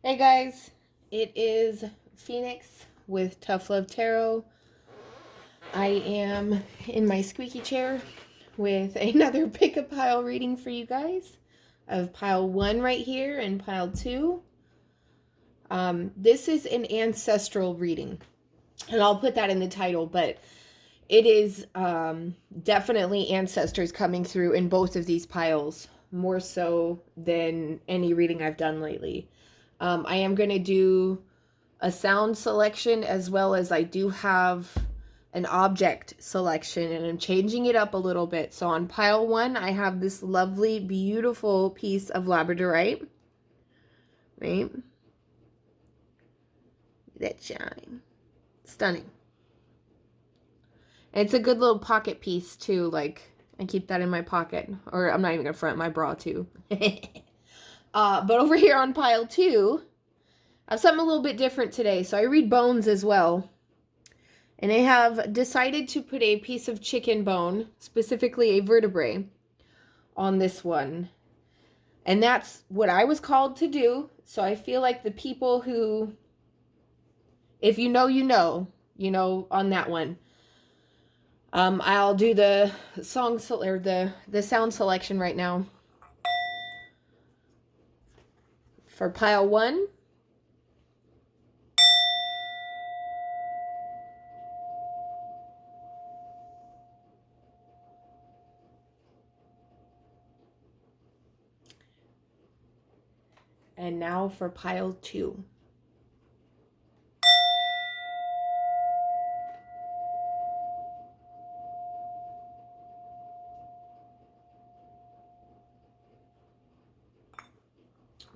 Hey guys, it is Phoenix with Tough Love Tarot. I am in my squeaky chair with another pick-a-pile reading for you guys of pile 1 right here and pile 2. This is an ancestral reading, and I'll put that in the title, but it is definitely ancestors coming through in both of these piles, more so than any reading I've done lately. I am going to do a sound selection as well as I do have an object selection, and I'm changing it up a little bit. So on pile 1, I have this lovely, beautiful piece of labradorite. Right? That shine. Stunning. And it's a good little pocket piece too. Like, I keep that in my pocket. Or I'm not even going to front my bra too. But over here on pile 2, I have something a little bit different today. So I read bones as well. And I have decided to put a piece of chicken bone, specifically a vertebrae, on this one. And that's what I was called to do. So I feel like the people who, if you know, on that one. I'll do the song or the sound selection right now. For pile 1. And now for pile 2.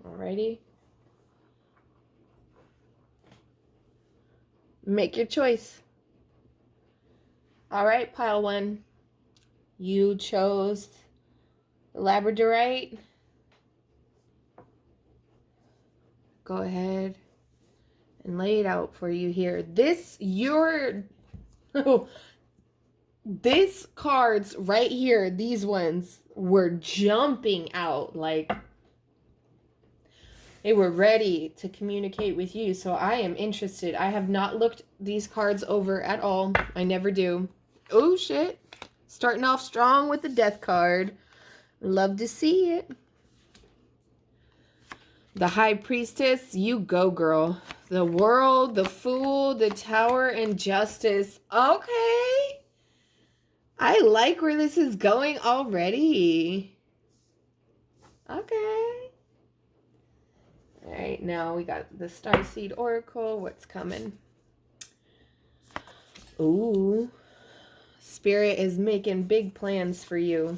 Alrighty. Make your choice. Alright, pile 1. You chose the labradorite. Go ahead and lay it out for you here. This cards right here, these ones were jumping out like they were ready to communicate with you. So I am interested. I have not looked these cards over at all. I never do. Oh shit. Starting off strong with the death card. Love to see it. The High Priestess, you go, girl. The World, the Fool, the Tower, and Justice. Okay. I like where this is going already. Okay. All right, now we got the Starseed Oracle. What's coming? Ooh. Spirit is making big plans for you.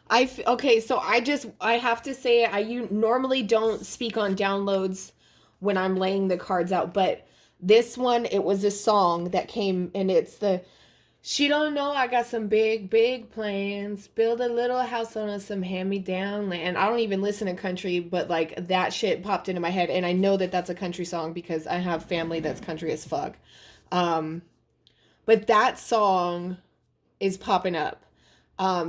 Okay, so I have to say, you normally don't speak on downloads when I'm laying the cards out, but this one, it was a song that came, and it's she don't know I got some big, big plans, build a little house on some hand-me-down land. I don't even listen to country, but like that shit popped into my head, and I know that that's a country song because I have family that's country as fuck. But that song is popping up.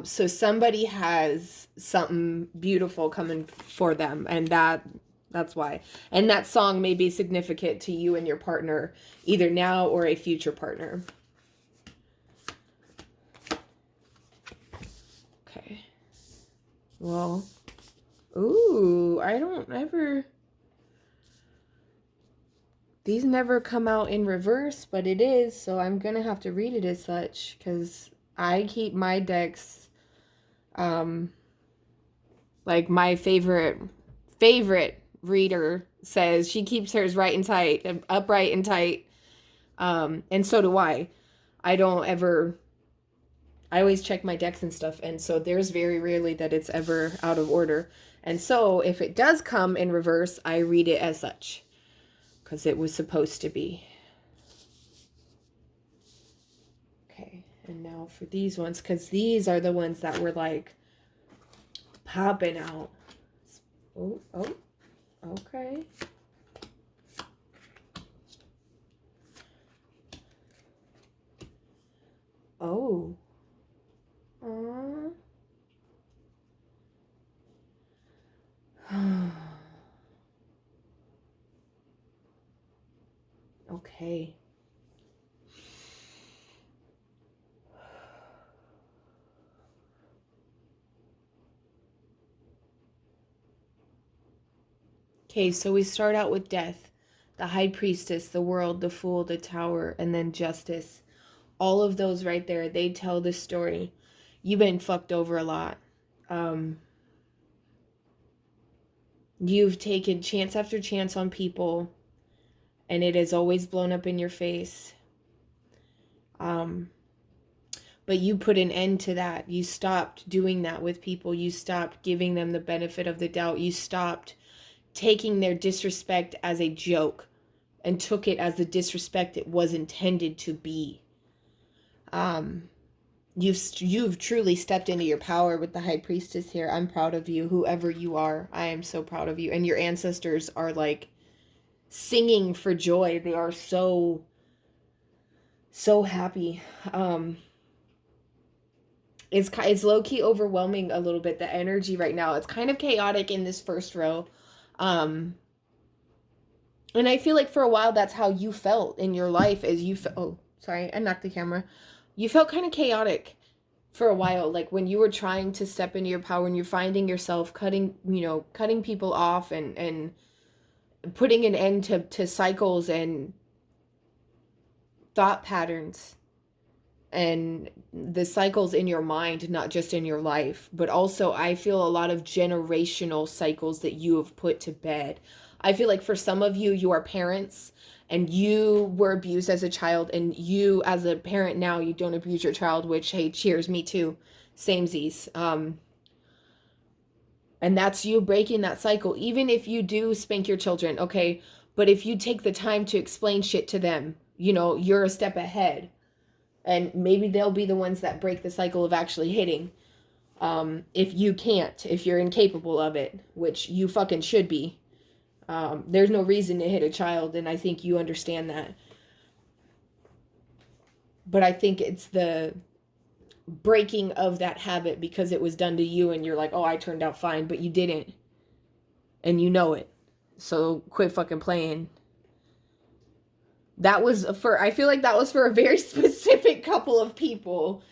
So somebody has something beautiful coming for them, and that's why. And that song may be significant to you and your partner, either now or a future partner. Okay. Well, ooh, these never come out in reverse, but it is, so I'm gonna have to read it as such, because I keep my decks, like my favorite reader says she keeps hers right and tight, upright and tight, and so do I. I always check my decks and stuff, and so there's very rarely that it's ever out of order. And so if it does come in reverse, I read it as such, because it was supposed to be. And now for these ones, because these are the ones that were like popping out. Oh, okay. Oh. Aww. Okay. Okay, so we start out with death, the high priestess, the world, the fool, the tower, and then justice. All of those right there, they tell the story. You've been fucked over a lot. You've taken chance after chance on people, and it has always blown up in your face. But you put an end to that. You stopped doing that with people. You stopped giving them the benefit of the doubt. You stopped taking their disrespect as a joke and took it as the disrespect it was intended to be. You've truly stepped into your power with the high priestess here. I'm proud of you, whoever you are. I am so proud of you. And your ancestors are like singing for joy. They are so happy. It's low-key overwhelming a little bit, the energy right now. It's kind of chaotic in this first row. And I feel like for a while that's how you felt in your life, as you oh, sorry, I knocked the camera. You felt kind of chaotic for a while, like when you were trying to step into your power and you're finding yourself cutting people off and putting an end to cycles and thought patterns and the cycles in your mind, not just in your life, but also I feel a lot of generational cycles that you have put to bed. I feel like for some of you, you are parents and you were abused as a child, and you as a parent now, you don't abuse your child, which, hey, cheers, me too. Samesies. And that's you breaking that cycle. Even if you do spank your children, okay, but if you take the time to explain shit to them, you're a step ahead. And maybe they'll be the ones that break the cycle of actually hitting. If you can't, if you're incapable of it, which you fucking should be. There's no reason to hit a child, and I think you understand that. But I think it's the breaking of that habit because it was done to you and you're like, oh, I turned out fine, but you didn't. And you know it. So quit fucking playing. I feel like that was for a very specific couple of people.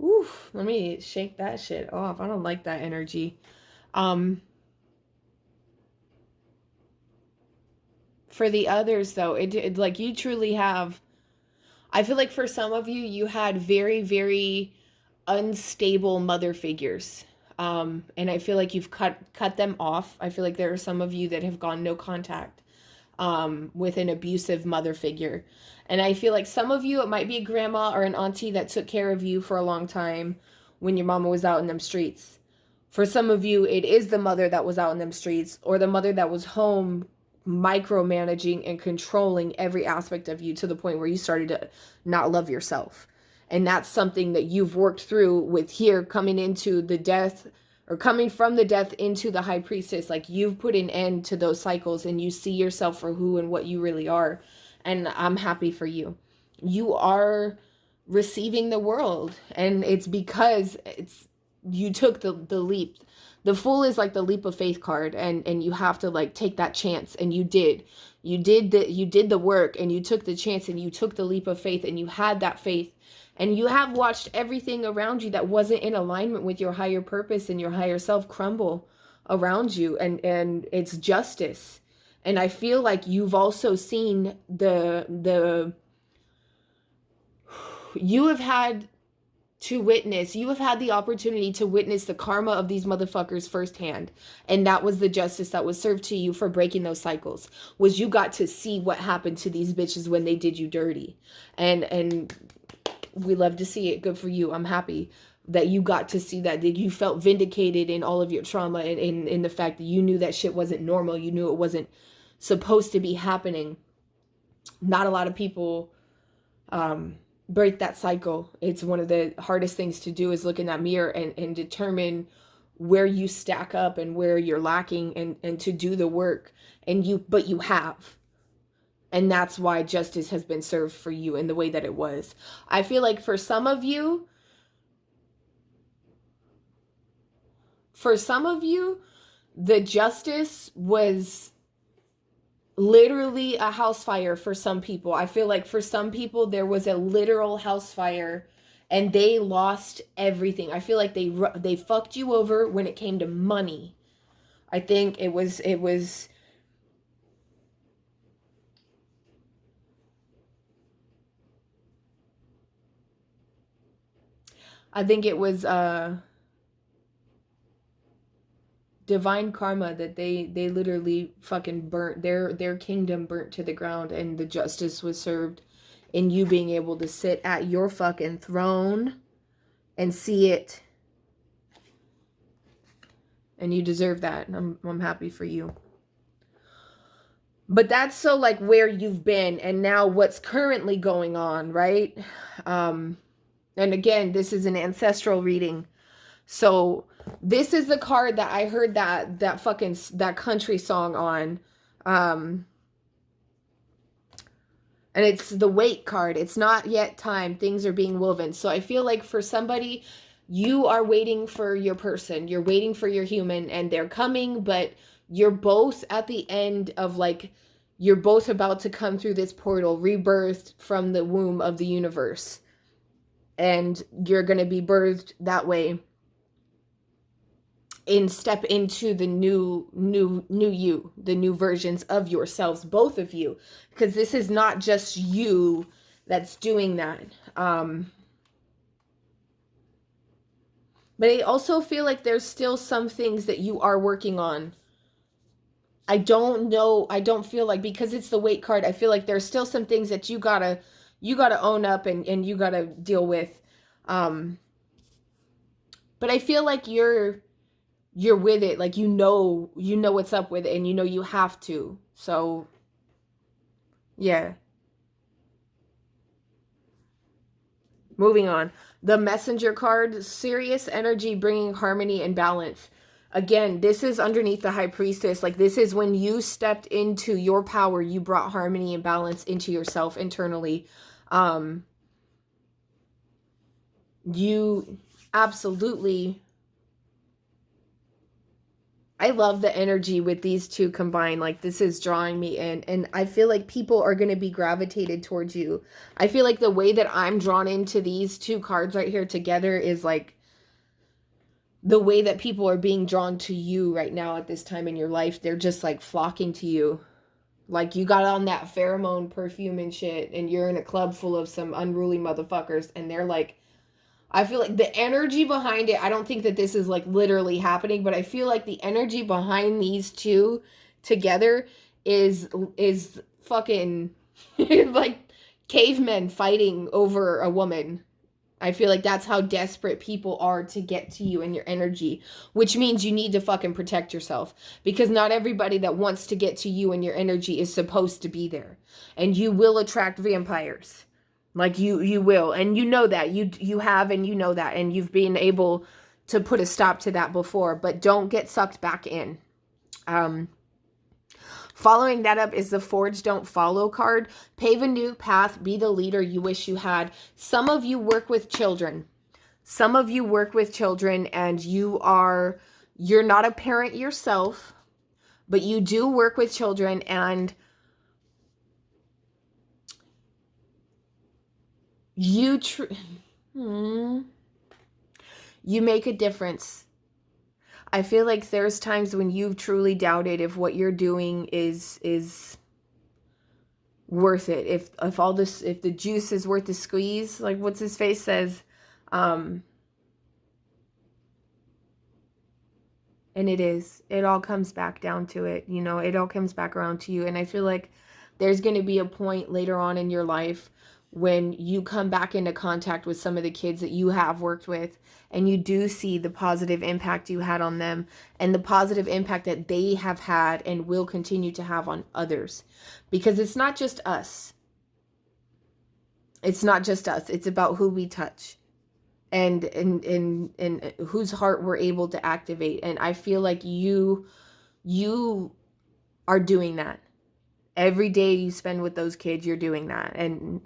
Oof, let me shake that shit off. I don't like that energy. For the others though, it like you truly have, I feel like for some of you, you had very, very unstable mother figures. And I feel like you've cut them off. I feel like there are some of you that have gone no contact with an abusive mother figure. And I feel like some of you, it might be a grandma or an auntie that took care of you for a long time when your mama was out in them streets. For some of you, it is the mother that was out in them streets, or the mother that was home micromanaging and controlling every aspect of you to the point where you started to not love yourself. And that's something that you've worked through with here coming into the death, or coming from the death into the high priestess. Like you've put an end to those cycles and you see yourself for who and what you really are. And I'm happy for you. You are receiving the world, and it's because you took the leap. The Fool is like the leap of faith card, and you have to like take that chance, and you did the work, and you took the chance, and you took the leap of faith, and you had that faith, and you have watched everything around you that wasn't in alignment with your higher purpose and your higher self crumble around you, and it's justice. And I feel like you've also seen you have had the opportunity to witness the karma of these motherfuckers firsthand. And that was the justice that was served to you for breaking those cycles, was you got to see what happened to these bitches when they did you dirty. And we love to see it. Good for you. I'm happy that you got to see that you felt vindicated in all of your trauma, and in the fact that you knew that shit wasn't normal. You knew it wasn't supposed to be happening. Not a lot of people break that cycle. It's one of the hardest things to do, is look in that mirror and determine where you stack up and where you're lacking, and to do the work. But you have. And that's why justice has been served for you in the way that it was. I feel like for some of you, the justice was literally a house fire for some people. I feel like for some people there was a literal house fire and they lost everything. I feel like they fucked you over when it came to money. I think it was I think it was divine karma that they literally fucking burnt their kingdom, burnt to the ground, and the justice was served in you being able to sit at your fucking throne and see it. And you deserve that. I'm happy for you. But that's so like where you've been and now what's currently going on, right? And again, this is an ancestral reading. So this is the card that I heard that country song on. And it's the wait card. It's not yet time. Things are being woven. So I feel like for somebody, you are waiting for your person. You're waiting for your human and they're coming, but you're both at the end of like, you're both about to come through this portal, rebirthed from the womb of the universe. And you're going to be birthed that way. And step into the new you, the new versions of yourselves, both of you, because this is not just you that's doing that. But I also feel like there's still some things that you are working on. I don't know. I don't feel like, because it's the wait card, I feel like there's still some things that you gotta own up and you gotta deal with. But I feel like you're with it, like you know what's up with it, and you know you have to. So yeah. Moving on. The Messenger card, serious energy bringing harmony and balance. Again, this is underneath the High Priestess. Like this is when you stepped into your power, you brought harmony and balance into yourself internally. You absolutely, I love the energy with these two combined. Like this is drawing me in, and I feel like people are going to be gravitated towards you. I feel like the way that I'm drawn into these two cards right here together is like the way that people are being drawn to you right now at this time in your life. They're just like flocking to you. Like you got on that pheromone perfume and shit, and you're in a club full of some unruly motherfuckers, and they're like, I feel like the energy behind it, I don't think that this is like literally happening, but I feel like the energy behind these two together is fucking like cavemen fighting over a woman. I feel like that's how desperate people are to get to you and your energy, which means you need to fucking protect yourself, because not everybody that wants to get to you and your energy is supposed to be there. And you will attract vampires. Like you will, and you know that you have, and you know that, and you've been able to put a stop to that before, but don't get sucked back in. Following that up is the Forge Don't Follow card. Pave a new path, be the leader you wish you had. Some of you work with children. Some of you work with children, and you're not a parent yourself, but you do work with children, and you make a difference. I feel like there's times when you've truly doubted if what you're doing is worth it. If all this, if the juice is worth the squeeze, like what's his face says. And it is. It all comes back down to it. You know, it all comes back around to you. And I feel like there's going to be a point later on in your life when you come back into contact with some of the kids that you have worked with, and you do see the positive impact you had on them and the positive impact that they have had and will continue to have on others. Because it's not just us. It's not just us. It's about who we touch and whose heart we're able to activate. And I feel like you are doing that. Every day you spend with those kids, you're doing that. And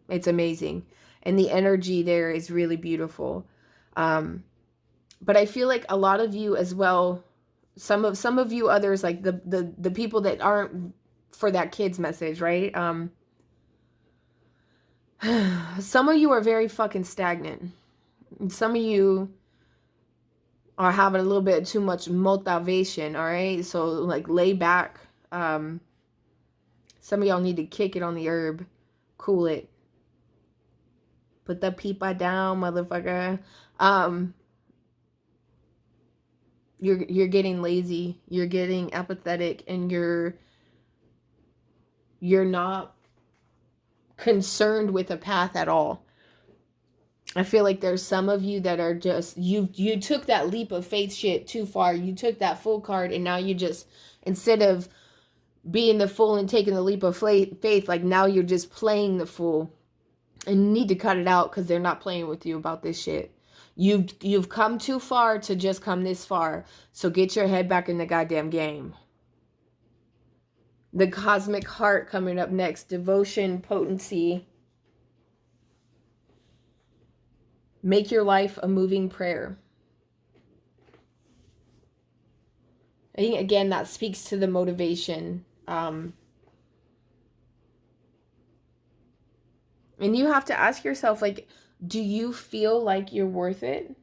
it's amazing. And the energy there is really beautiful. But I feel like a lot of you as well, some of you others, like the people that aren't for that kid's message, right? Some of you are very fucking stagnant. Some of you are having a little bit too much motivation, all right? So, like, lay back. Some of y'all need to kick it on the herb. Cool it. Put the peepa down, motherfucker. You're getting lazy. You're getting apathetic. And you're not concerned with a path at all. I feel like there's some of you that are just, you took that leap of faith shit too far. You took that full card, and now you just, instead of being the fool and taking the leap of faith, like, now you're just playing the fool. And you need to cut it out, because they're not playing with you about this shit. You've come too far to just come this far. So get your head back in the goddamn game. The cosmic heart coming up next. Devotion, potency. Make your life a moving prayer. I think, again, that speaks to the motivation. And you have to ask yourself, like, do you feel like you're worth it?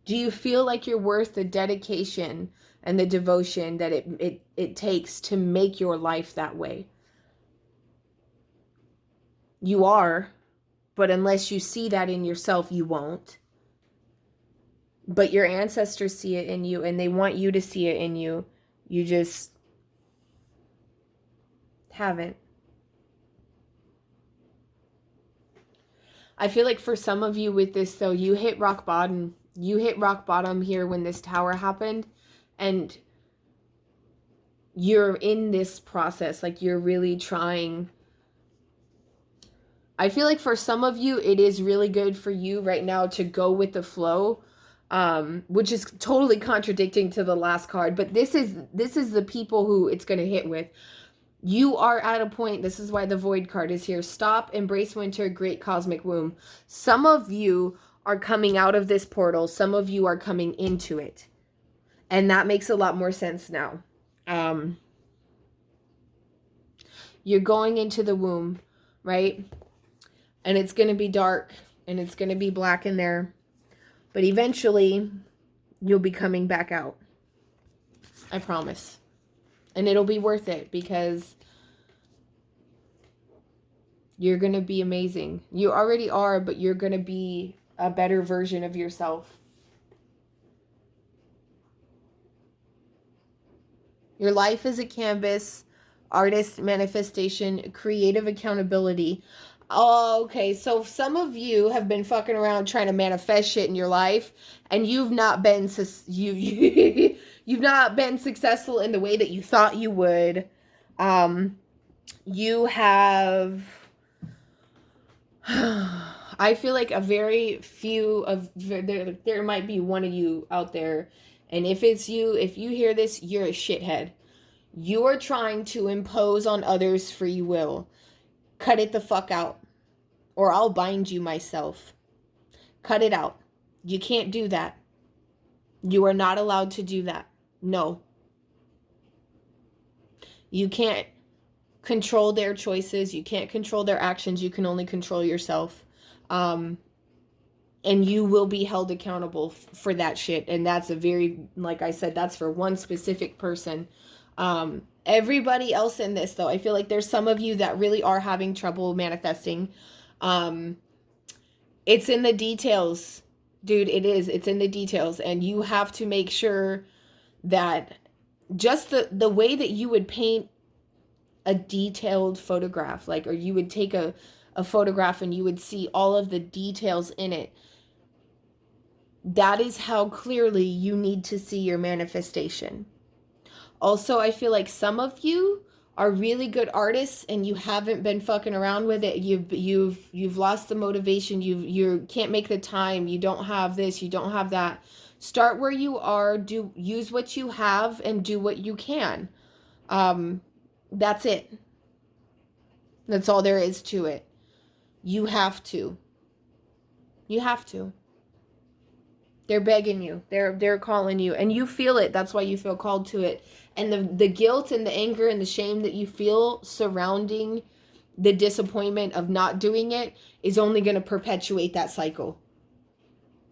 Do you feel like you're worth the dedication and the devotion that it takes to make your life that way? You are, but unless you see that in yourself, you won't. But your ancestors see it in you, and they want you to see it in you. You just haven't. I feel like for some of you with this, though, you hit rock bottom. You hit rock bottom here when this tower happened, and you're in this process. Like, you're really trying. I feel like for some of you, it is really good for you right now to go with the flow, which is totally contradicting to the last card. But this is the people who it's going to hit with. You are at a point, this is why the Void card is here. Stop, embrace winter, great cosmic womb. Some of you are coming out of this portal. Some of you are coming into it. And that makes a lot more sense now. You're going into the womb, right? And it's going to be dark, and it's going to be black in there. But eventually, you'll be coming back out. I promise. And it'll be worth it, because you're going to be amazing. You already are, but you're going to be a better version of yourself. Your life is a canvas, artist manifestation, creative accountability. Oh, okay. So some of you have been fucking around trying to manifest shit in your life, and you've not been you've not been successful in the way that you thought you would. You have I feel like a very few of there might be one of you out there, and if it's you, if you hear this, you're a shithead. You are trying to impose on others free will. Cut it the fuck out, or I'll bind you myself. Cut it out. You can't do that. You are not allowed to do that. No. You can't control their choices. You can't control their actions. You can only control yourself. And you will be held accountable for that shit. And that's a very, like I said, that's for one specific person. Everybody else in this, though, I feel like there's some of you that really are having trouble manifesting. It's in the details, dude. It is. It's in the details. And you have to make sure that just the way that you would paint a detailed photograph, like, or you would take a photograph and you would see all of the details in it. That is how clearly you need to see your manifestation. Also, I feel like some of you are really good artists and you haven't been fucking around with it. You've lost the motivation. You can't make the time. You don't have this. You don't have that. Start where you are. Use what you have and do what you can. That's it. That's all there is to it. You have to. You have to. They're begging you. They're calling you, and you feel it. That's why you feel called to it. And the guilt and the anger and the shame that you feel surrounding the disappointment of not doing it is only going to perpetuate that cycle.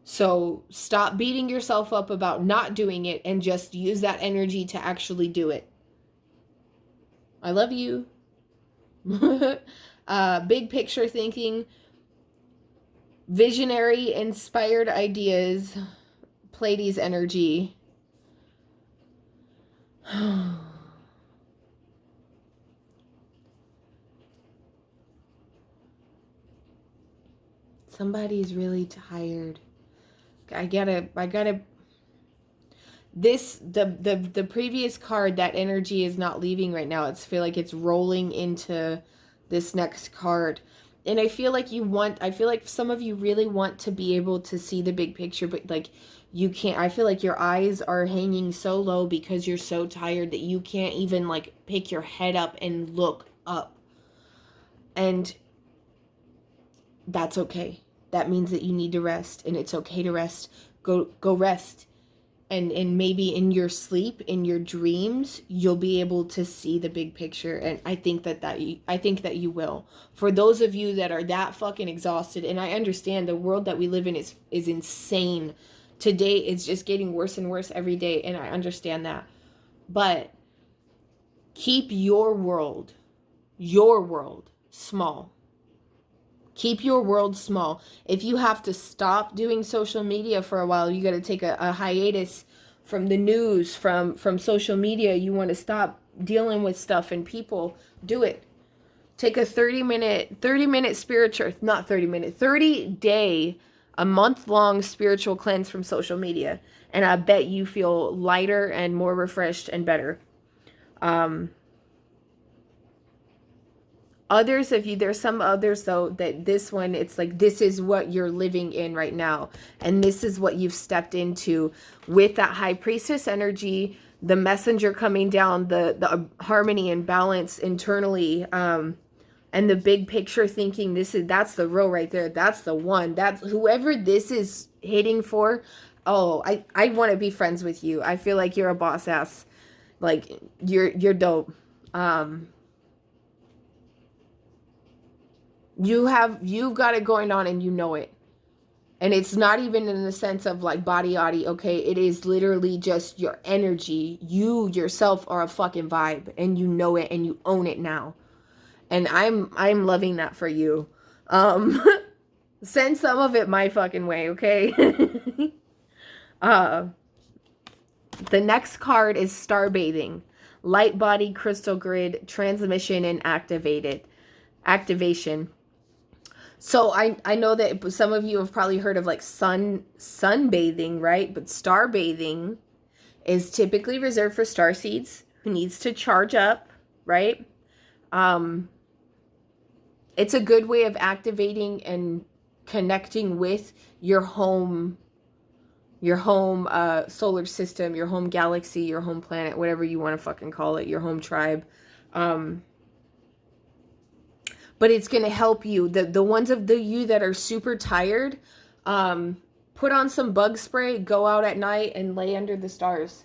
So stop beating yourself up about not doing it and just use that energy to actually do it. I love you. Big picture thinking, visionary, inspired ideas, Pleiades energy. Somebody's really tired. I gotta this the previous card, that energy is not leaving right now. It's feel like it's rolling into this next card. And I feel like some of you really want to be able to see the big picture, but like you can't. I feel like your eyes are hanging so low because you're so tired that you can't even like pick your head up and look up. And that's okay. That means that you need to rest, and it's okay to rest. Go rest. And maybe in your sleep, in your dreams, you'll be able to see the big picture. And I think that you will. For those of you that are that fucking exhausted, and I understand the world that we live in is insane. Today it's just getting worse and worse every day, and I understand that. But keep your world small. Keep your world small. If you have to stop doing social media for a while, you got to take a hiatus from the news, from social media. You want to stop dealing with stuff and people, do it. Take a 30-minute spiritual, not 30-minute, 30-day, a month-long spiritual cleanse from social media. And I bet you feel lighter and more refreshed and better. Others of you, there's some others though, that this one, it's like this is what you're living in right now. And this is what you've stepped into with that high priestess energy, the messenger coming down, the harmony and balance internally, and the big picture thinking. That's the row right there. That's the one. That's whoever this is hitting for. Oh, I want to be friends with you. I feel like you're a boss ass. Like you're dope. You've got it going on and you know it. And it's not even in the sense of like body, okay? It is literally just your energy. You yourself are a fucking vibe, and you know it, and you own it now. And I'm loving that for you. Send some of it my fucking way, okay? The next card is Starbathing. Light body, crystal grid, transmission, and activation. So I know that some of you have probably heard of like sunbathing, right? But starbathing is typically reserved for starseeds who needs to charge up, right? It's a good way of activating and connecting with your home solar system, your home galaxy, your home planet, whatever you want to fucking call it, your home tribe. But it's going to help you. The ones of you that are super tired, put on some bug spray, go out at night and lay under the stars.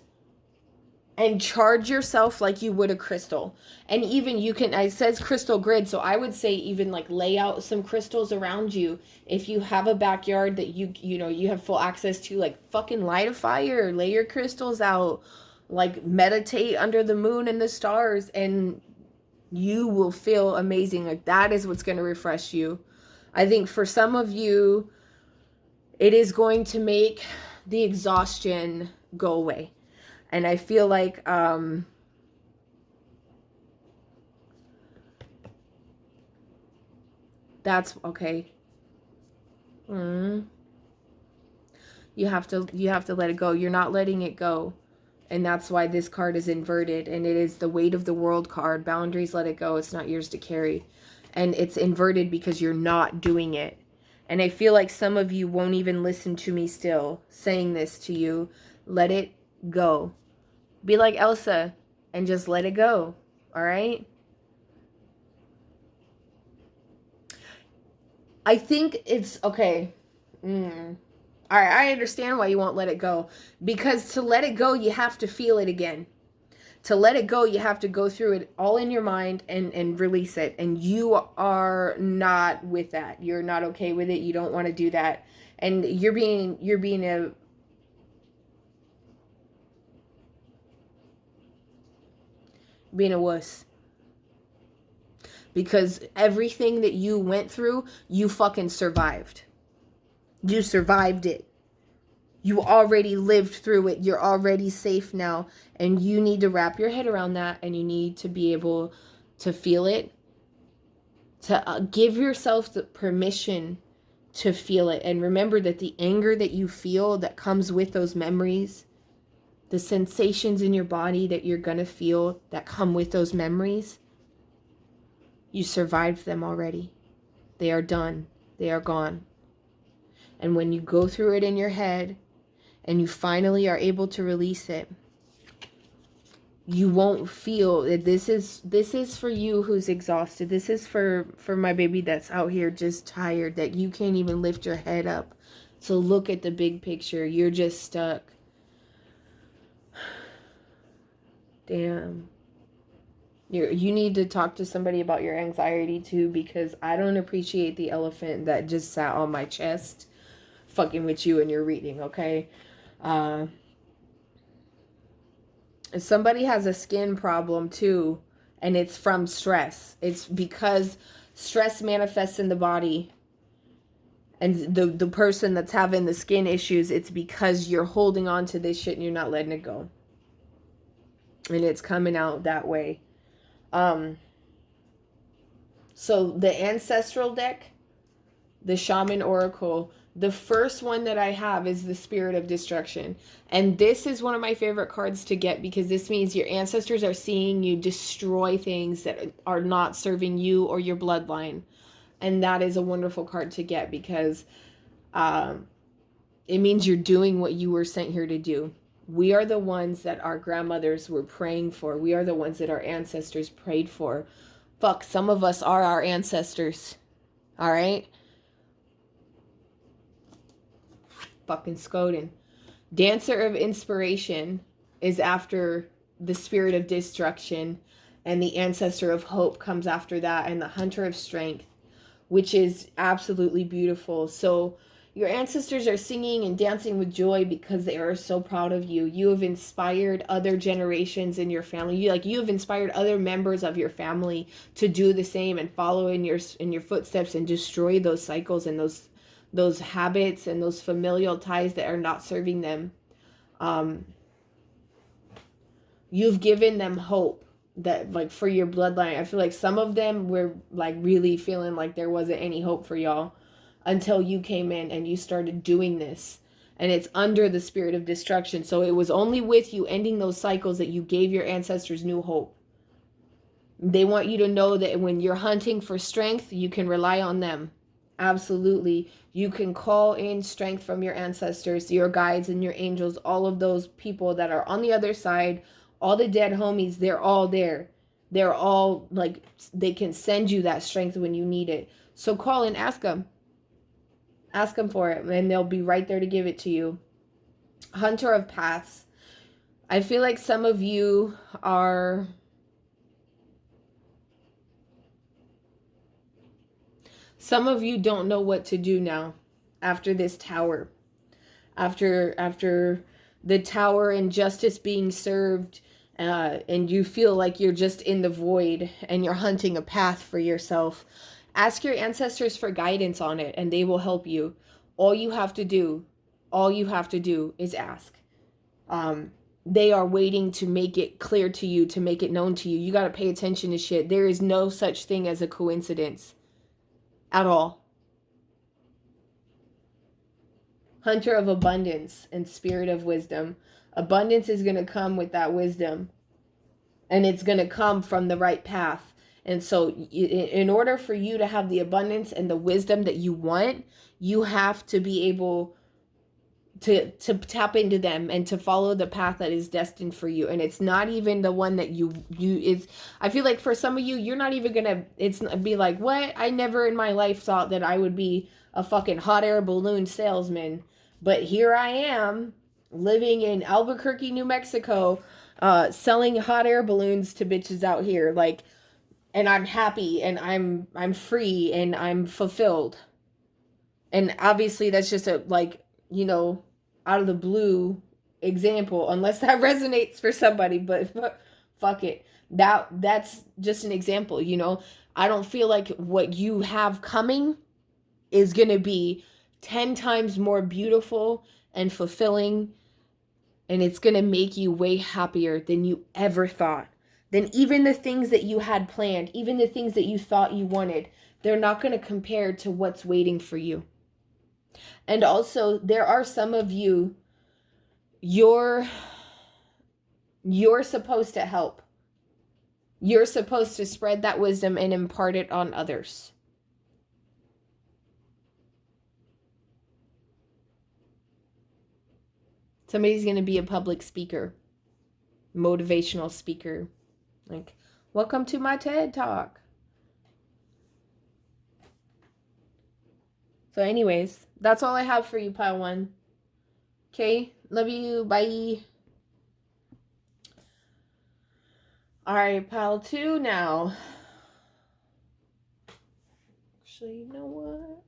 And charge yourself like you would a crystal. And even you can, it says crystal grid, so I would say even like lay out some crystals around you. If you have a backyard that you have full access to, like fucking light a fire, lay your crystals out, like meditate under the moon and the stars, and you will feel amazing. Like that is what's going to refresh you. I think for some of you, it is going to make the exhaustion go away. And I feel like that's okay. You have to let it go. You're not letting it go. And that's why this card is inverted. And it is the weight of the world card. Boundaries, let it go. It's not yours to carry. And it's inverted because you're not doing it. And I feel like some of you won't even listen to me still saying this to you. Let it go. Be like Elsa and just let it go. All right? I think it's okay. All right, I understand why you won't let it go. Because to let it go, you have to feel it again. To let it go, you have to go through it all in your mind and release it. And you are not with that. You're not okay with it. You don't want to do that. And you're being a wuss. Because everything that you went through, you fucking survived. You survived it. You already lived through it. You're already safe now. And you need to wrap your head around that. And you need to be able to feel it. To give yourself the permission to feel it. And remember that the anger that you feel that comes with those memories, the sensations in your body that you're going to feel that come with those memories, you survived them already. They are done. They are gone. And when you go through it in your head and you finally are able to release it, you won't feel that this is for you who's exhausted. This is for my baby that's out here just tired, that you can't even lift your head up to look at the big picture. You're just stuck. Damn. You need to talk to somebody about your anxiety too, because I don't appreciate the elephant that just sat on my chest fucking with you and your reading, okay? If somebody has a skin problem too, and it's from stress. It's because stress manifests in the body. And the person that's having the skin issues, it's because you're holding on to this shit and you're not letting it go. And it's coming out that way. So the ancestral deck, the shaman oracle, the first one that I have is the spirit of destruction. And this is one of my favorite cards to get, because this means your ancestors are seeing you destroy things that are not serving you or your bloodline. And that is a wonderful card to get, because it means you're doing what you were sent here to do. We are the ones that our grandmothers were praying for. We are the ones that our ancestors prayed for. Fuck, some of us are our ancestors. All right? Fucking Skoden. Dancer of inspiration is after the spirit of destruction, and the ancestor of hope comes after that, and the hunter of strength, which is absolutely beautiful. So your ancestors are singing and dancing with joy because they are so proud of you. You have inspired other generations in your family. You have inspired other members of your family to do the same and follow in your footsteps and destroy those cycles and those habits and those familial ties that are not serving them. You've given them hope that, like, for your bloodline. I feel like some of them were like really feeling like there wasn't any hope for y'all until you came in and you started doing this. And it's under the spirit of destruction. So it was only with you ending those cycles that you gave your ancestors new hope. They want you to know that when you're hunting for strength, you can rely on them. Absolutely. You can call in strength from your ancestors, your guides and your angels, all of those people that are on the other side, all the dead homies, they're all there. They're all like, they can send you that strength when you need it. So call and ask them. Ask them for it, and they'll be right there to give it to you. Hunter of paths. I feel like some of you are... Some of you don't know what to do now after this tower. After the tower and justice being served, and you feel like you're just in the void and you're hunting a path for yourself. Ask your ancestors for guidance on it, and they will help you. All you have to do is ask. They are waiting to make it clear to you, to make it known to you. You got to pay attention to shit. There is no such thing as a coincidence at all. Hunter of abundance and spirit of wisdom. Abundance is going to come with that wisdom, and it's going to come from the right path. And so in order for you to have the abundance and the wisdom that you want, you have to be able to tap into them and to follow the path that is destined for you. And it's not even the one that it's, I feel like for some of you, you're not even gonna, it's be like, what? I never in my life thought that I would be a fucking hot air balloon salesman. But here I am, living in Albuquerque, New Mexico, selling hot air balloons to bitches out here, like, and I'm happy and I'm free and I'm fulfilled. And obviously that's just a, like, you know, out of the blue example, unless that resonates for somebody, but fuck it. That's just an example, you know. I don't feel like what you have coming is going to be 10 times more beautiful and fulfilling, and it's going to make you way happier than you ever thought. Than even the things that you had planned, even the things that you thought you wanted, they're not going to compare to what's waiting for you. And also, there are some of you, you're supposed to help. You're supposed to spread that wisdom and impart it on others. Somebody's going to be a public speaker, motivational speaker. Like, welcome to my TED Talk. So anyways, that's all I have for you, Pile 1. Okay, love you, bye. Alright, Pile 2 now. Actually, you know what?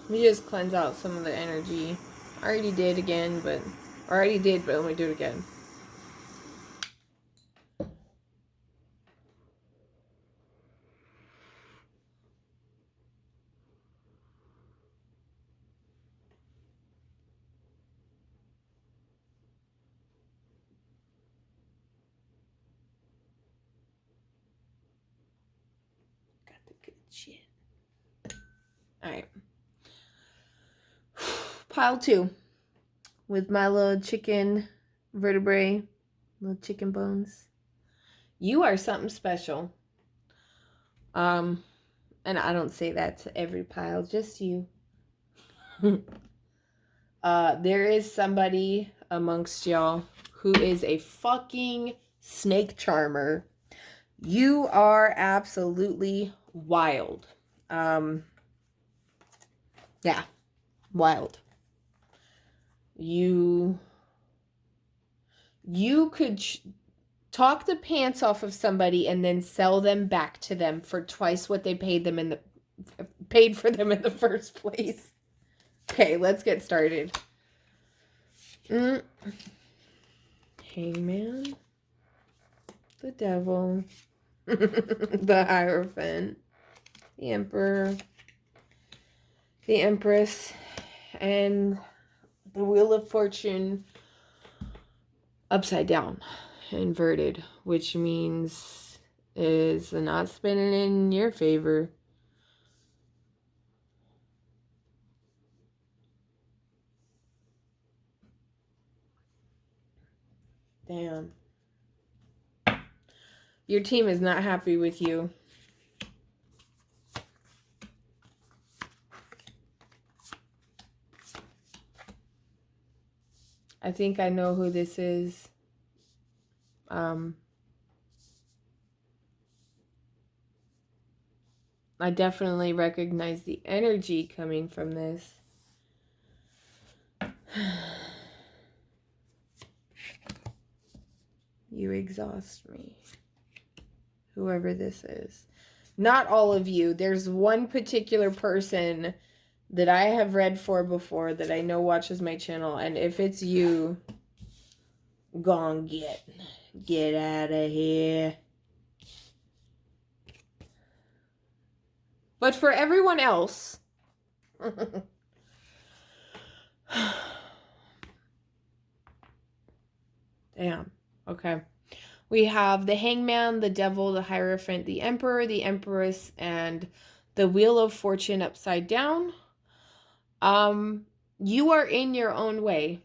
Let me just cleanse out some of the energy. I already did again, but let me do it again. Got the good shit. Alright. Pile 2. With my little chicken vertebrae, little chicken bones. You are something special. And I don't say that to every pile, just you. There is somebody amongst y'all who is a fucking snake charmer. You are absolutely wild. Yeah, wild. You could talk the pants off of somebody and then sell them back to them for twice what they paid for them in the first place. Okay, let's get started. Hangman, the devil, the Hierophant, the Emperor, the Empress, and the Wheel of Fortune upside down, inverted, which means is not spinning in your favor. Damn. Your team is not happy with you. I think I know who this is. I definitely recognize the energy coming from this. You exhaust me. Whoever this is. Not all of you. There's one particular person that I have read for before that I know watches my channel, and if it's you, gone get out of here. But for everyone else, damn, okay. We have the Hangman, the Devil, the Hierophant, the Emperor, the Empress, and the Wheel of Fortune upside down. You are in your own way.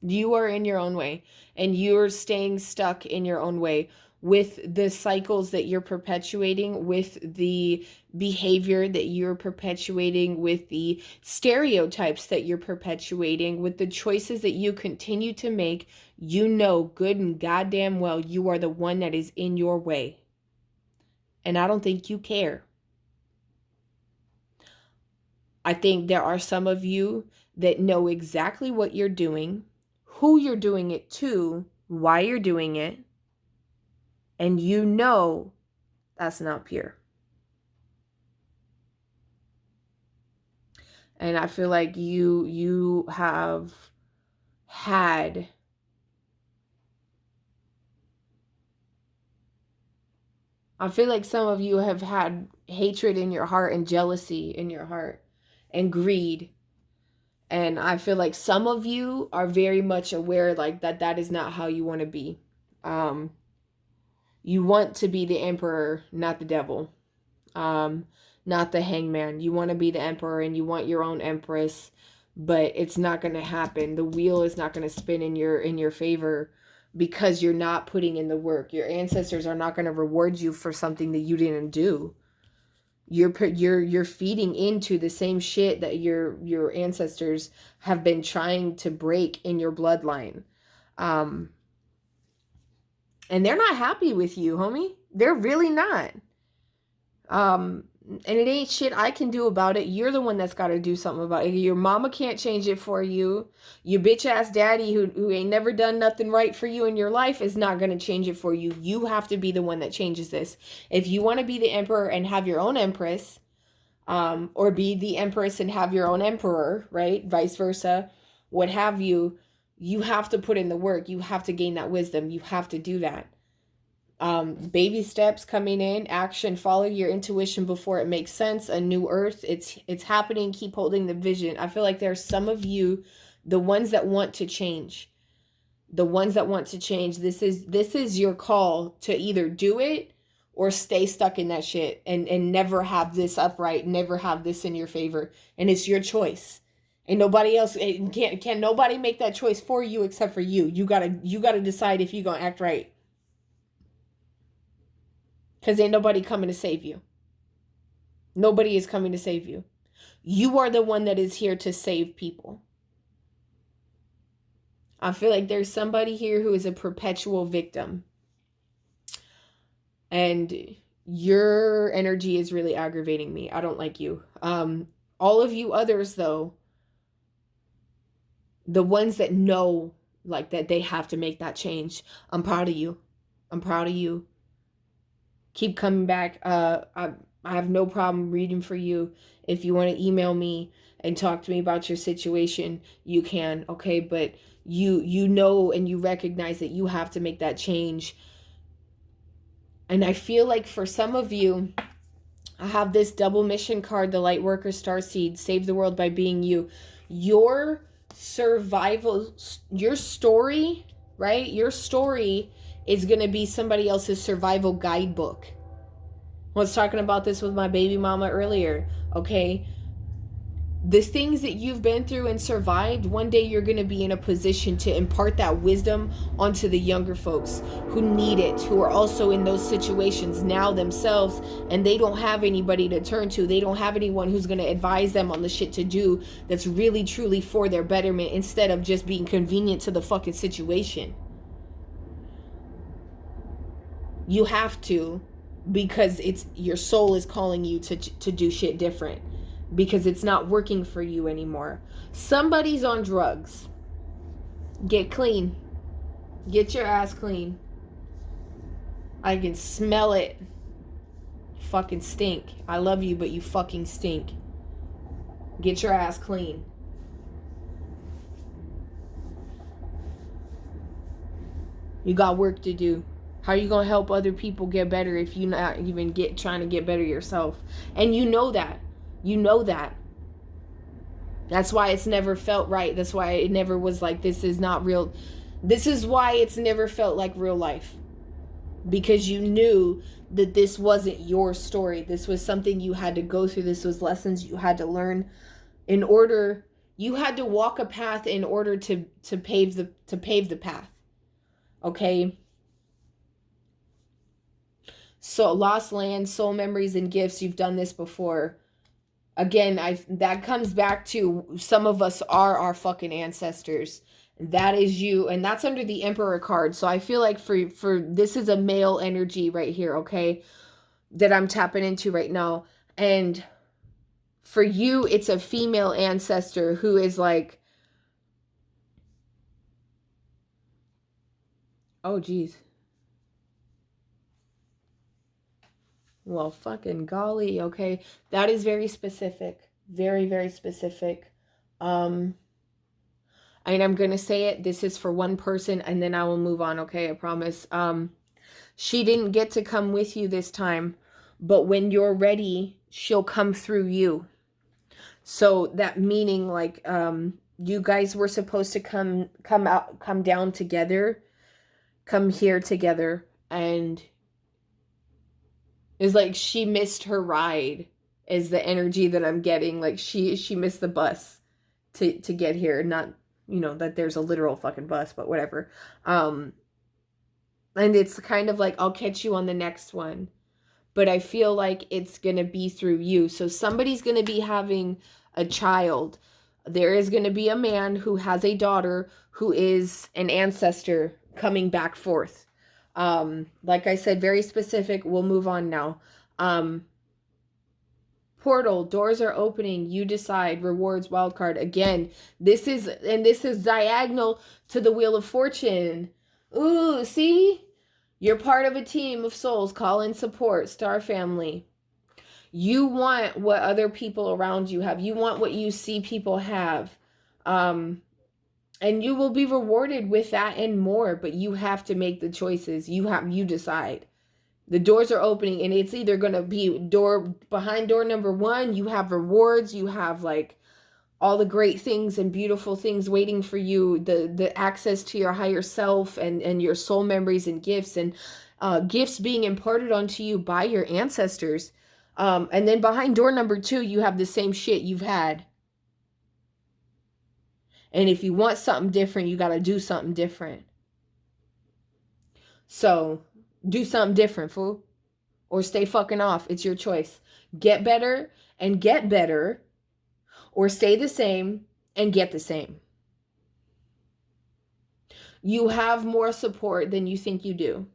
You are in your own way, and you're staying stuck in your own way with the cycles that you're perpetuating, with the behavior that you're perpetuating, with the stereotypes that you're perpetuating, with the choices that you continue to make. You know good and goddamn well you are the one that is in your way. And I don't think you care. I think there are some of you that know exactly what you're doing, who you're doing it to, why you're doing it, and you know that's not pure. And I feel like you have had I feel like some of you have had hatred in your heart and jealousy in your heart and greed. And I feel like some of you are very much aware like that is not how you want to be. Um you want to be the emperor, not the devil. Not the hangman. You want to be the emperor and you want your own empress, but it's not going to happen. The wheel is not going to spin in your favor because you're not putting in the work. Your ancestors are not going to reward you for something that you didn't do. You're feeding into the same shit that your ancestors have been trying to break in your bloodline. And they're not happy with you, homie. They're really not. And it ain't shit I can do about it. You're the one that's got to do something about it. Your mama can't change it for you. Your bitch ass daddy who ain't never done nothing right for you in your life is not going to change it for you. You have to be the one that changes this. If you want to be the emperor and have your own empress, or be the empress and have your own emperor, right? Vice versa, what have you, you have to put in the work. You have to gain that wisdom. You have to do that. Baby steps coming in, action, follow your intuition before it makes sense. A new earth, it's happening. Keep holding the vision. I feel like there's some of you, the ones that want to change, this is your call to either do it or stay stuck in that shit and never have this upright, never have this in your favor. And it's your choice. And nobody else can nobody make that choice for you except for you. You gotta decide if you're gonna act right. Because ain't nobody coming to save you. Nobody is coming to save you. You are the one that is here to save people. I feel like there's somebody here who is a perpetual victim. And your energy is really aggravating me. I don't like you. All of you others, though, the ones that know like that they have to make that change, I'm proud of you. I'm proud of you. Keep coming back. I have no problem reading for you. If you want to email me and talk to me about your situation, you can, okay? But you know and you recognize that you have to make that change. And I feel like for some of you, I have this double mission card, the Light Worker Starseed, Save the World by Being You. Your survival, your story, right? Your story is going to be somebody else's survival guidebook. I was talking about this with my baby mama earlier, okay? The things that you've been through and survived, one day you're going to be in a position to impart that wisdom onto the younger folks who need it, who are also in those situations now themselves, and they don't have anybody to turn to. They don't have anyone who's going to advise them on the shit to do that's really, truly for their betterment instead of just being convenient to the fucking situation. You have to, because it's your soul is calling you to do shit different because it's not working for you anymore. Somebody's on drugs. Get clean. Get your ass clean. I can smell it. You fucking stink. I love you, but you fucking stink. Get your ass clean. You got work to do. How are you going to help other people get better if you're not even trying to get better yourself? And you know that. You know that. That's why it's never felt right. That's why it never was like, this is not real. This is why it's never felt like real life. Because you knew that this wasn't your story. This was something you had to go through. This was lessons you had to learn in order. You had to walk a path in order to pave the path. Okay? So lost land, soul memories, and gifts. You've done this before. Again, that comes back to some of us are our fucking ancestors. That is you, and that's under the Emperor card. So I feel like for this is a male energy right here, okay? that I'm tapping into right now. And for you, it's a female ancestor who is like, oh, geez. Well, fucking golly, okay. That is very specific. Very, very specific. And I'm going to say it. This is for one person, and then I will move on, okay? I promise. She didn't get to come with you this time, but when you're ready, she'll come through you. So that meaning, like, you guys were supposed to come down together, come here together, and it's like she missed her ride is the energy that I'm getting. Like she missed the bus to get here. Not, you know, that there's a literal fucking bus, but whatever. And it's kind of like, I'll catch you on the next one. But I feel like it's going to be through you. So somebody's going to be having a child. There is going to be a man who has a daughter who is an ancestor coming back forth. Like I said, very specific. We'll move on now. Portal, doors are opening. You decide. Rewards, wildcard. Again, this is diagonal to the Wheel of Fortune. Ooh, see? You're part of a team of souls. Call in support. Star family. You want what other people around you have. You want what you see people have. And you will be rewarded with that and more, but you have to make the choices. You decide. The doors are opening, and it's either going to be behind door number 1, you have rewards, you have like all the great things and beautiful things waiting for you, the access to your higher self and your soul memories and gifts, and gifts being imparted onto you by your ancestors. And then behind door number 2, you have the same shit you've had. And if you want something different, you got to do something different. So do something different, fool. Or stay fucking off. It's your choice. Get better and get better, or stay the same and get the same. You have more support than you think you do.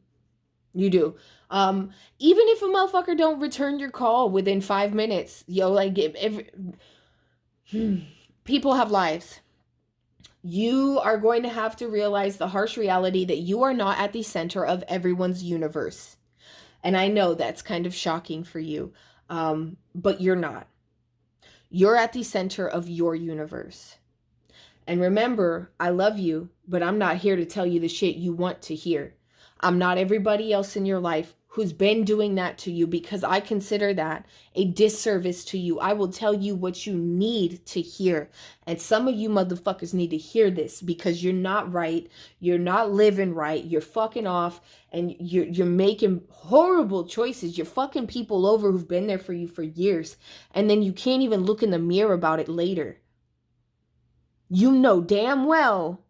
You do. Even if a motherfucker don't return your call within 5 minutes, like people have lives. You are going to have to realize the harsh reality that you are not at the center of everyone's universe. And I know that's kind of shocking for you, but you're not. You're at the center of your universe. And remember, I love you, but I'm not here to tell you the shit you want to hear. I'm not everybody else in your life who's been doing that to you, because I consider that a disservice to you. I will tell you what you need to hear. And some of you motherfuckers need to hear this, because you're not right. You're not living right. You're fucking off, and you're making horrible choices. You're fucking people over who've been there for you for years. And then you can't even look in the mirror about it later. You know damn well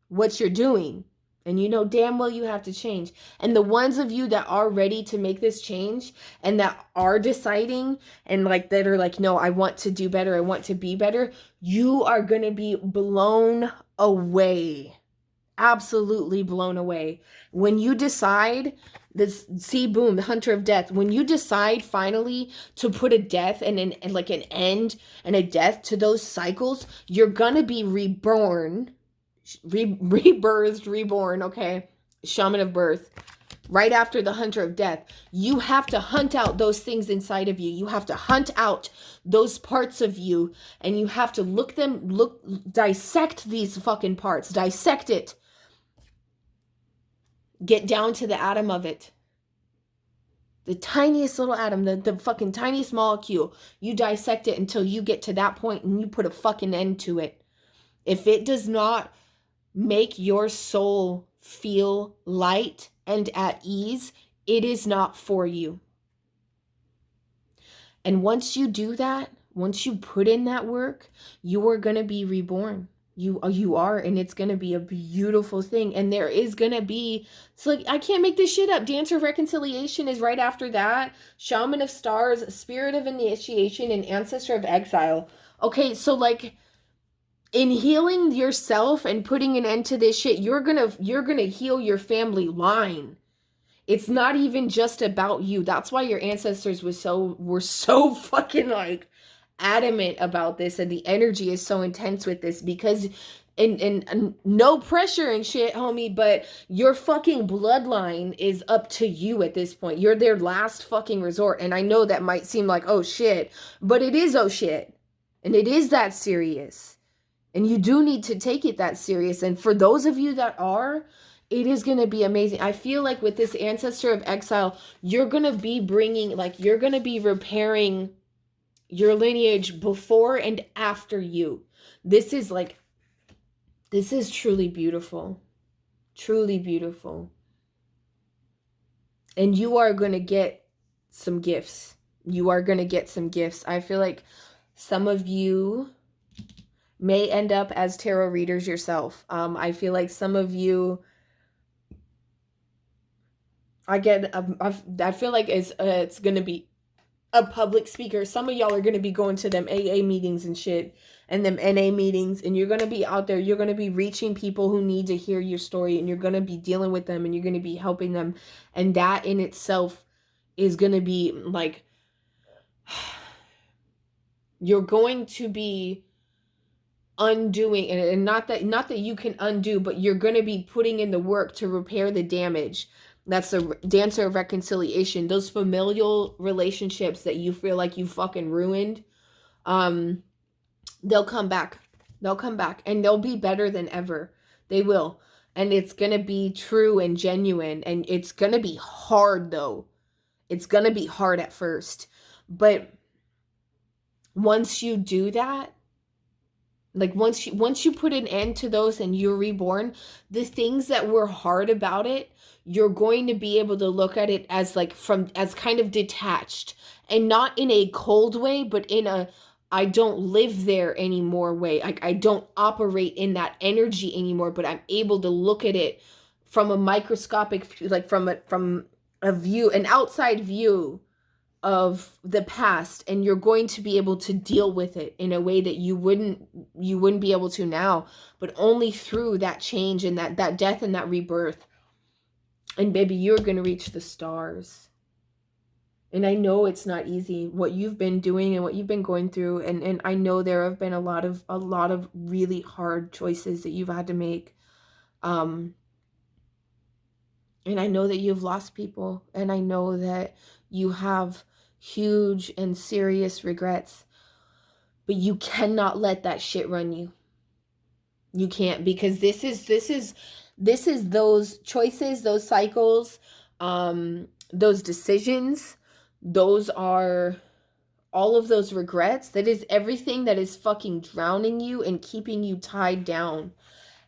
what you're doing. And you know damn well you have to change. And the ones of you that are ready to make this change and that are deciding and like that are like, no, I want to do better, I want to be better, you are going to be blown away. Absolutely blown away. When you decide this, see, boom, the hunter of death, when you decide finally to put a death and an end and a death to those cycles, you're going to be reborn. Rebirthed, reborn, okay? Shaman of birth. Right after the hunter of death, you have to hunt out those things inside of you. You have to hunt out those parts of you, and you have to dissect these fucking parts. Dissect it. Get down to the atom of it. The tiniest little atom, the fucking tiniest molecule. You dissect it until you get to that point and you put a fucking end to it. If it does not make your soul feel light and at ease, it is not for you. And once you do that, once you put in that work, you are going to be reborn. You are, and it's going to be a beautiful thing. And there is going to be, it's like, I can't make this shit up. Dancer of Reconciliation is right after that. Shaman of Stars, Spirit of Initiation, and Ancestor of Exile. Okay, so like, in healing yourself and putting an end to this shit, you're gonna heal your family line. It's not even just about you. That's why your ancestors were so fucking like adamant about this, and the energy is so intense with this because and no pressure and shit, homie, but your fucking bloodline is up to you at this point. You're their last fucking resort. And I know that might seem like, oh shit, but it is oh shit. And it is that serious. And you do need to take it that serious. And for those of you that are, it is going to be amazing. I feel like with this ancestor of exile, you're going to be bringing, like, you're going to be repairing your lineage before and after you. This is truly beautiful. Truly beautiful. And you are going to get some gifts. You are going to get some gifts. I feel like some of you may end up as tarot readers yourself. I feel like some of you, I feel like it's going to be a public speaker. Some of y'all are going to be going to them AA meetings and shit and them NA meetings, and you're going to be out there. You're going to be reaching people who need to hear your story, and you're going to be dealing with them, and you're going to be helping them. And that in itself is going to be like, you're going to be undoing, and not that you can undo, but you're going to be putting in the work to repair the damage. That's the dancer of reconciliation. Those familial relationships that you feel like you fucking ruined, they'll come back. They'll come back, and they'll be better than ever. They will. And it's going to be true and genuine, and it's going to be hard though. It's going to be hard at first, but once you do that, like once you put an end to those and you're reborn, the things that were hard about it, you're going to be able to look at it as like as kind of detached, and not in a cold way, but in a I don't live there anymore way. Like I don't operate in that energy anymore, but I'm able to look at it from a microscopic, like from a view, an outside view of the past, and you're going to be able to deal with it in a way that you wouldn't be able to now, but only through that change and that death and that rebirth. And baby, you're going to reach the stars. And I know it's not easy what you've been doing and what you've been going through, and I know there have been a lot of really hard choices that you've had to make. And I know that you've lost people, and I know that you have huge and serious regrets, but you cannot let that shit run you. You can't, because this is those choices, those cycles, those decisions, those are all of those regrets. That is everything that is fucking drowning you and keeping you tied down.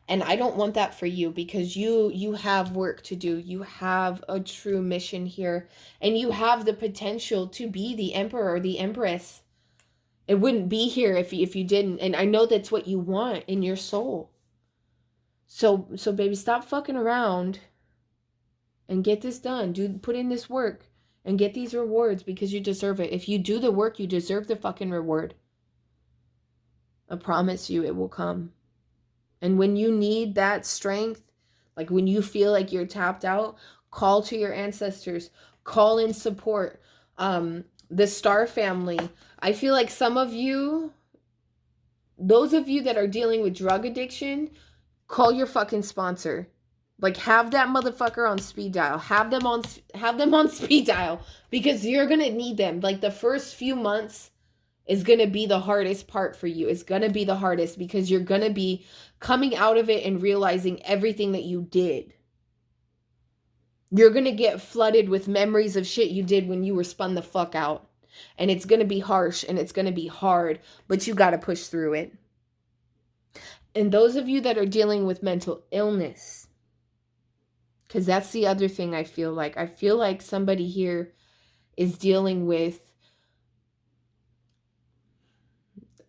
And I don't want that for you, because you have work to do. You have a true mission here, and you have the potential to be the emperor or the empress. It wouldn't be here if you didn't. And I know that's what you want in your soul. So baby, stop fucking around and get this done. Put in this work and get these rewards, because you deserve it. If you do the work, you deserve the fucking reward. I promise you it will come. And when you need that strength, like when you feel like you're tapped out, call to your ancestors, call in support. The star family. I feel like some of you, those of you that are dealing with drug addiction, call your fucking sponsor. Like, have that motherfucker on speed dial. Have them on speed dial, because you're going to need them. Like, the first few months is going to be the hardest part for you. It's going to be the hardest, because you're going to be coming out of it and realizing everything that you did. You're going to get flooded with memories of shit you did when you were spun the fuck out. And it's going to be harsh and it's going to be hard, but you got to push through it. And those of you that are dealing with mental illness, because that's the other thing I feel like. I feel like somebody here is dealing with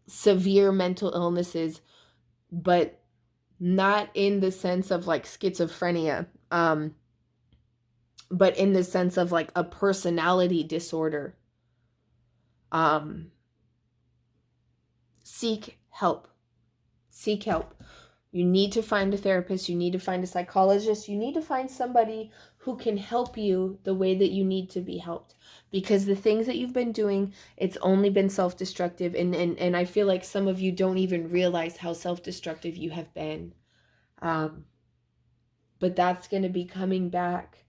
severe mental illnesses, but not in the sense of like schizophrenia, but in the sense of like a personality disorder. Seek help. Seek help. You need to find a therapist. You need to find a psychologist. You need to find somebody who can help you the way that you need to be helped. Because the things that you've been doing, it's only been self-destructive. And I feel like some of you don't even realize how self-destructive you have been. But that's going to be coming back.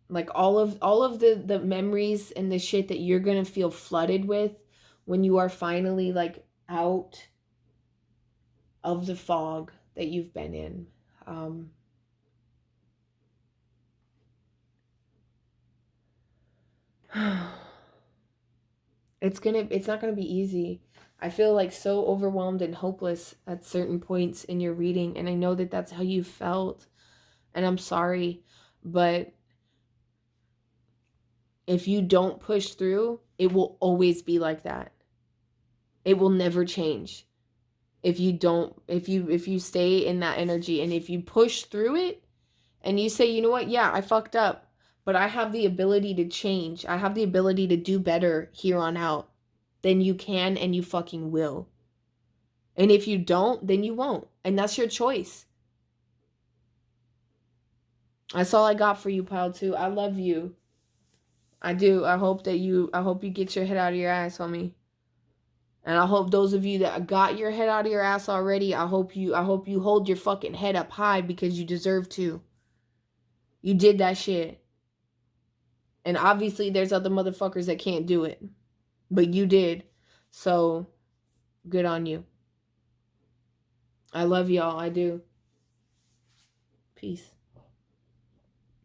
Like all of the memories and the shit that you're going to feel flooded with when you are finally like out of the fog that you've been in. It's not gonna be easy. I feel like so overwhelmed and hopeless at certain points in your reading, and I know that that's how you felt, and I'm sorry, but if you don't push through, it will always be like that. It will never change. If you stay in that energy, and if you push through it and you say, you know what, yeah, I fucked up, but I have the ability to change. I have the ability to do better here on out. Then you can, and you fucking will. And if you don't, then you won't. And that's your choice. That's all I got for you, Pile 2. I love you. I do. I hope you get your head out of your ass, homie. And I hope those of you that got your head out of your ass already, I hope you hold your fucking head up high, because you deserve to. You did that shit. And obviously there's other motherfuckers that can't do it. But you did. So good on you. I love y'all. I do. Peace.